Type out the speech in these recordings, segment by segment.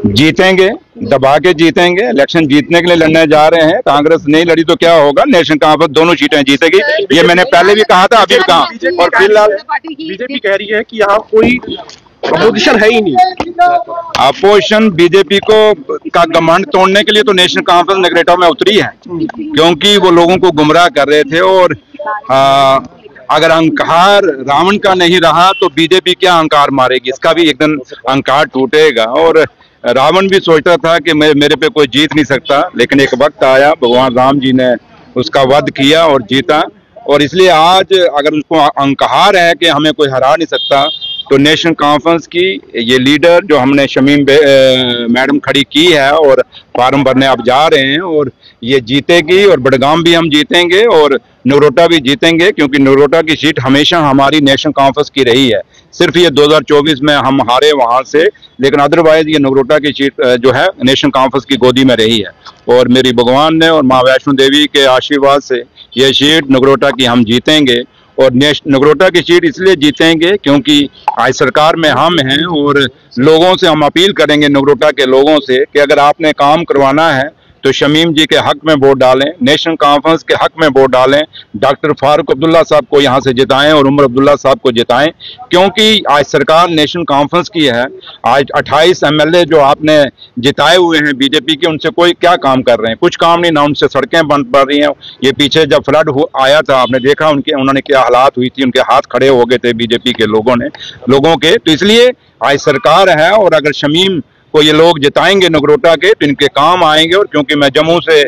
जीतेंगे, दबा के जीतेंगे। इलेक्शन जीतने के लिए लड़ने जा रहे हैं। कांग्रेस नहीं लड़ी तो क्या होगा, नेशनल कॉन्फ्रेंस दोनों सीटें जीतेगी। ये मैंने पहले भी कहा था, अभी भी कहा। और फिलहाल बीजेपी कह रही है कि यहाँ कोई अपोजिशन है ही नहीं। अपोजिशन बीजेपी को का घमंड तोड़ने के लिए तो नेशनल कॉन्फ्रेंस नगरेटा में उतरी है, क्योंकि वो लोगों को गुमराह कर रहे थे। और अगर अहंकार रावण का नहीं रहा तो बीजेपी क्या अहंकार मारेगी, इसका भी एक दिन अहंकार टूटेगा। और रावण भी सोचता था कि मेरे पे कोई जीत नहीं सकता, लेकिन एक वक्त आया, भगवान राम जी ने उसका वध किया और जीता। और इसलिए आज अगर उसको अहंकार है कि हमें कोई हरा नहीं सकता, तो नेशनल कॉन्फ्रेंस की ये लीडर जो हमने शमीम मैडम खड़ी की है और फार्म भरने आप जा रहे हैं, और ये जीतेगी। और बडगाम भी हम जीतेंगे और नगरोटा भी जीतेंगे, क्योंकि नगरोटा की सीट हमेशा हमारी नेशनल कॉन्फ्रेंस की रही है। सिर्फ ये 2024 में हम हारे वहां से, लेकिन अदरवाइज ये नगरोटा की सीट जो है नेशनल कॉन्फ्रेंस की गोदी में रही है। और मेरी भगवान ने और माँ वैष्णो देवी के आशीर्वाद से ये सीट नगरोटा की हम जीतेंगे। और नगरोटा की सीट इसलिए जीतेंगे क्योंकि आज सरकार में हम हैं, और लोगों से हम अपील करेंगे, नगरोटा के लोगों से, कि अगर आपने काम करवाना है तो शमीम जी के हक में वोट डालें, नेशनल कॉन्फ्रेंस के हक में वोट डालें, डॉक्टर फारूक अब्दुल्ला साहब को यहाँ से जिताएं और उमर अब्दुल्ला साहब को जिताएं, क्योंकि आज सरकार नेशनल कॉन्फ्रेंस की है। आज 28 एमएलए जो आपने जिताए हुए हैं बीजेपी के, उनसे कोई क्या काम कर रहे हैं? कुछ काम नहीं, ना उनसे सड़कें बंद पड़ रही हैं। ये पीछे जब फ्लड आया था, आपने देखा उन्होंने क्या हालात हुई थी, उनके हाथ खड़े हो गए थे बीजेपी के लोगों के। तो इसलिए आज सरकार है, और अगर शमीम को ये लोग जिताएंगे नगरोटा के, तो इनके काम आएंगे। और क्योंकि मैं जम्मू से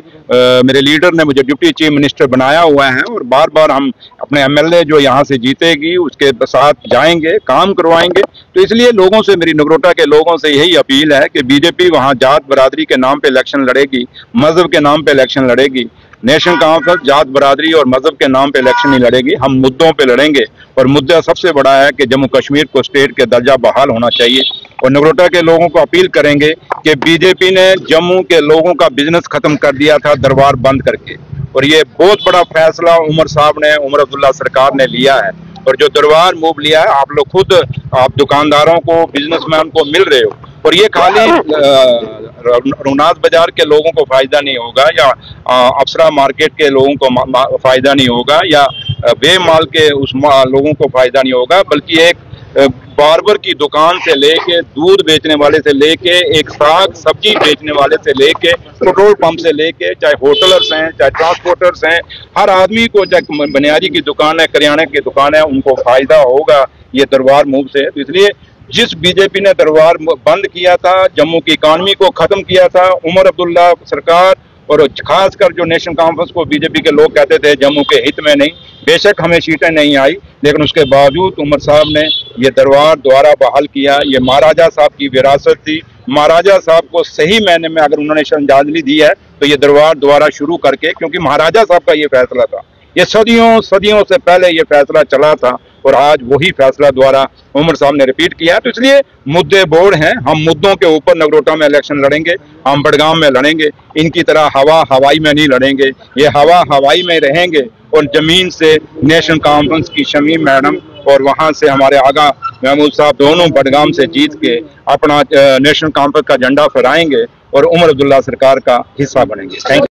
मेरे लीडर ने मुझे डिप्टी चीफ मिनिस्टर बनाया हुआ है, और बार बार हम अपने एमएलए जो यहाँ से जीतेगी उसके साथ जाएंगे, काम करवाएंगे। तो इसलिए लोगों से, मेरी नगरोटा के लोगों से यही अपील है कि बीजेपी वहाँ जात बरादरी के नाम पे इलेक्शन लड़ेगी, मजहब के नाम पे इलेक्शन लड़ेगी। नेशनल कॉन्फ्रेंस जात बरादरी और मजहब के नाम पे इलेक्शन नहीं लड़ेगी, हम मुद्दों पे लड़ेंगे। और मुद्दा सबसे बड़ा है कि जम्मू कश्मीर को स्टेट के दर्जा बहाल होना चाहिए। और नगरोटा के लोगों को अपील करेंगे कि बीजेपी ने जम्मू के लोगों का बिजनेस खत्म कर दिया था दरबार बंद करके, और ये बहुत बड़ा फैसला उमर साहब ने, उमर अब्दुल्ला सरकार ने लिया है। और जो दरबार मूव लिया है, आप लोग खुद, आप दुकानदारों को, बिजनेसमैन को मिल रहे हो, और ये खाली रघुनाथ बाजार के लोगों को फायदा नहीं होगा, या अप्सरा मार्केट के लोगों को फायदा नहीं होगा, या बे माल के उस लोगों को फायदा नहीं होगा, बल्कि एक बार्बर की दुकान से लेके, दूध बेचने वाले से लेके, एक साग सब्जी बेचने वाले से लेके, पेट्रोल पंप से लेके, चाहे होटलर्स हैं, चाहे ट्रांसपोर्टर्स हैं, हर आदमी को, चाहे बनियारी की दुकान है, करियाने की दुकान है, उनको फायदा होगा ये दरबार मूव से। तो इसलिए जिस बीजेपी ने दरबार बंद किया था, जम्मू की इकॉनमी को खत्म किया था, उमर अब्दुल्ला सरकार, और खासकर जो नेशनल कॉन्फ्रेंस को बीजेपी के लोग कहते थे जम्मू के हित में नहीं, बेशक हमें सीटें नहीं आई, लेकिन उसके बावजूद उमर साहब ने ये दरबार दोबारा बहाल किया। ये महाराजा साहब की विरासत थी। महाराजा साहब को सही मायने में अगर उन्होंने श्रद्धांजलि दी है तो ये दरबार दोबारा शुरू करके, क्योंकि महाराजा साहब का ये फैसला था, ये सदियों से पहले ये फैसला चला था, और आज वही फैसला द्वारा उमर साहब ने रिपीट किया। तो इसलिए मुद्दे बोर्ड हैं, हम मुद्दों के ऊपर नगरोटा में इलेक्शन लड़ेंगे, हम बडगाम में लड़ेंगे। इनकी तरह हवा हवाई में नहीं लड़ेंगे, ये हवा हवाई में रहेंगे। और जमीन से नेशनल कॉन्फ्रेंस की शमीम मैडम और वहां से हमारे आगा महमूद साहब दोनों बडगाम से जीत के अपना नेशनल कॉन्फ्रेंस का झंडा फहराएंगे और उमर अब्दुल्ला सरकार का हिस्सा बनेंगे। Thank you.